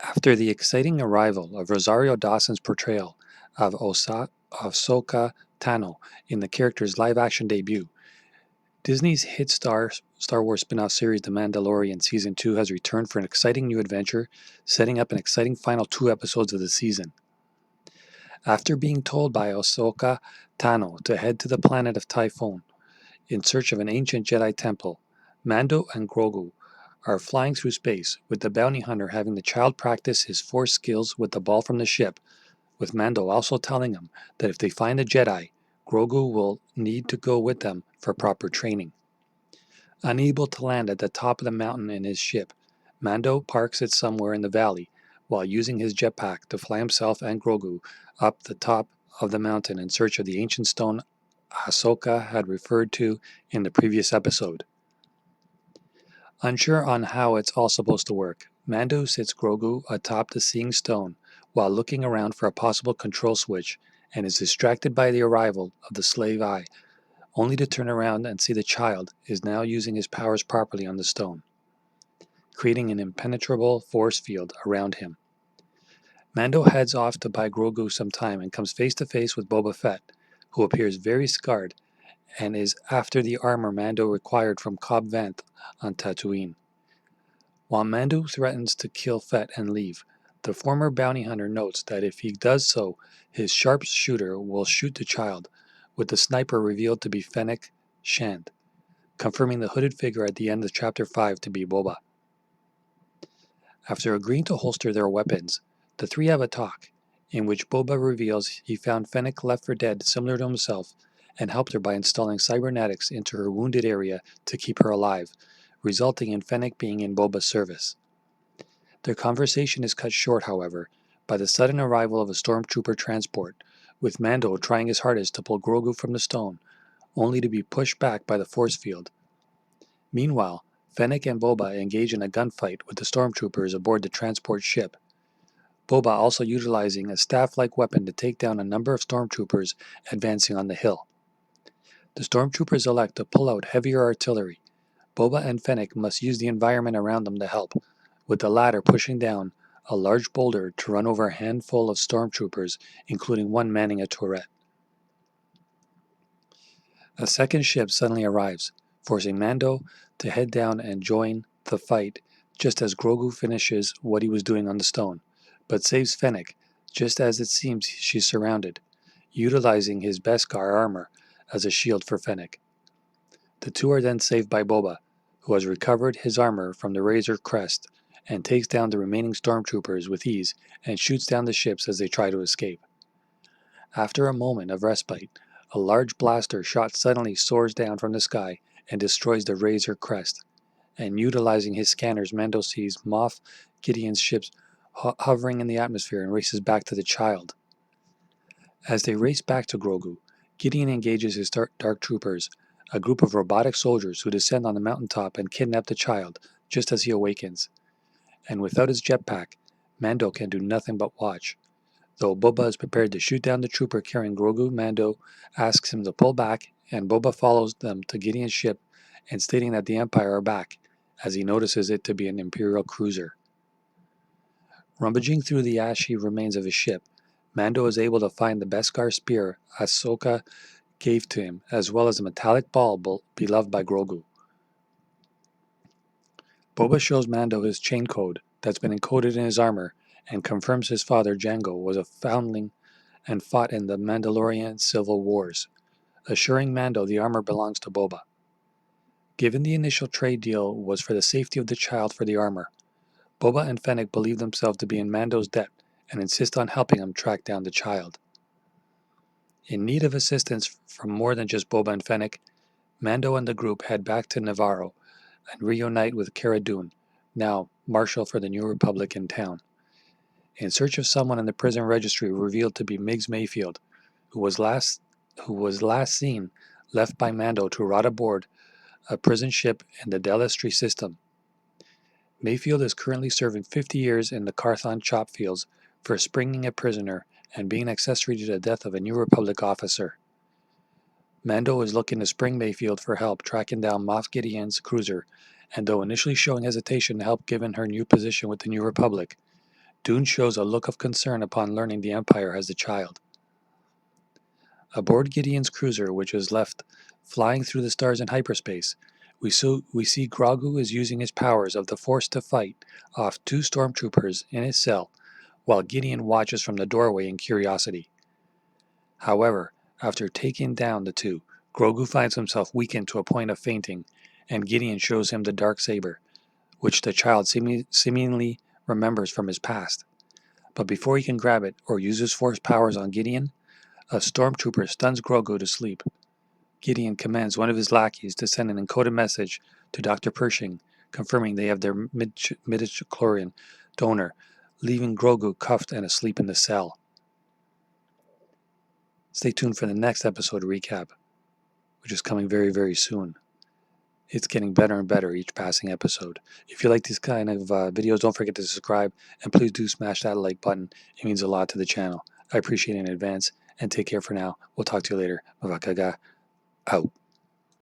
After the exciting arrival of Rosario Dawson's portrayal of Ahsoka Tano in the character's live-action debut, Disney's hit Star Wars spin-off series The Mandalorian Season 2 has returned for an exciting new adventure, setting up an exciting final 2 episodes of the season. After being told by Ahsoka Tano to head to the planet of Typhon in search of an ancient Jedi temple, Mando and Grogu are flying through space, with the bounty hunter having the child practice his Force skills with the ball from the ship, with Mando also telling him that if they find a Jedi, Grogu will need to go with them for proper training. Unable to land at the top of the mountain in his ship, Mando parks it somewhere in the valley while using his jetpack to fly himself and Grogu up the top of the mountain in search of the ancient stone Ahsoka had referred to in the previous episode. Unsure on how it's all supposed to work, Mando sits Grogu atop the seeing stone while looking around for a possible control switch and is distracted by the arrival of the slave eye, only to turn around and see the child is now using his powers properly on the stone, creating an impenetrable force field around him. Mando heads off to buy Grogu some time and comes face to face with Boba Fett, who appears very scarred and is after the armor Mando required from Cobb Vanth on Tatooine. While Mando threatens to kill Fett and leave, the former bounty hunter notes that if he does so, his sharpshooter will shoot the child, with the sniper revealed to be Fennec Shand, confirming the hooded figure at the end of Chapter 5 to be Boba. After agreeing to holster their weapons, the three have a talk, in which Boba reveals he found Fennec left for dead similar to himself and helped her by installing cybernetics into her wounded area to keep her alive, resulting in Fennec being in Boba's service. Their conversation is cut short, however, by the sudden arrival of a stormtrooper transport, with Mando trying his hardest to pull Grogu from the stone, only to be pushed back by the force field. Meanwhile, Fennec and Boba engage in a gunfight with the stormtroopers aboard the transport ship, Boba also utilizing a staff-like weapon to take down a number of stormtroopers advancing on the hill. The stormtroopers elect to pull out heavier artillery. Boba and Fennec must use the environment around them to help, with the latter pushing down a large boulder to run over a handful of stormtroopers, including one manning a turret. A second ship suddenly arrives, forcing Mando to head down and join the fight just as Grogu finishes what he was doing on the stone, but saves Fennec just as it seems she's surrounded, utilizing his Beskar armor as a shield for Fennec. The two are then saved by Boba, who has recovered his armor from the Razor Crest and takes down the remaining stormtroopers with ease and shoots down the ships as they try to escape. After a moment of respite, a large blaster shot suddenly soars down from the sky and destroys the Razor Crest, and utilizing his scanners, Mando sees Moff Gideon's ships hovering in the atmosphere and races back to the child. As they race back to Grogu, Gideon engages his Dark Troopers, a group of robotic soldiers who descend on the mountaintop and kidnap the child just as he awakens. And without his jetpack, Mando can do nothing but watch. Though Boba is prepared to shoot down the trooper carrying Grogu, Mando asks him to pull back, and Boba follows them to Gideon's ship and stating that the Empire are back, as he notices it to be an Imperial cruiser. Rummaging through the ashy remains of his ship, Mando is able to find the Beskar spear Ahsoka gave to him, as well as a metallic ball beloved by Grogu. Boba shows Mando his chain code that's been encoded in his armor and confirms his father Jango was a foundling and fought in the Mandalorian civil wars, assuring Mando the armor belongs to Boba. Given the initial trade deal was for the safety of the child for the armor, Boba and Fennec believe themselves to be in Mando's debt and insist on helping him track down the child. In need of assistance from more than just Boba and Fennec, Mando and the group head back to Navarro and reunite with Cara Dune, now Marshal for the New Republic in town, in search of someone in the prison registry revealed to be Migs Mayfield, who was last seen left by Mando to rot aboard a prison ship in the Delestri system. Mayfield is currently serving 50 years in the Carthon chop fields for springing a prisoner and being an accessory to the death of a New Republic officer. Mando is looking to spring Mayfield for help tracking down Moff Gideon's cruiser, and though initially showing hesitation to help given her new position with the New Republic, Dune shows a look of concern upon learning the Empire has a child. Aboard Gideon's cruiser, which is left flying through the stars in hyperspace, we see Grogu is using his powers of the Force to fight off two stormtroopers in his cell, while Gideon watches from the doorway in curiosity. However, after taking down the two, Grogu finds himself weakened to a point of fainting, and Gideon shows him the dark saber, which the child seemingly remembers from his past. But before he can grab it or use his Force powers on Gideon, a stormtrooper stuns Grogu to sleep. Gideon commands one of his lackeys to send an encoded message to Dr. Pershing, confirming they have their midichlorian donor, leaving Grogu cuffed and asleep in the cell. Stay tuned for the next episode recap, which is coming very, very soon. It's getting better and better each passing episode. If you like these kind of videos, don't forget to subscribe, and please do smash that like button. It means a lot to the channel. I appreciate it in advance, and take care for now. We'll talk to you later. Mavakaga out.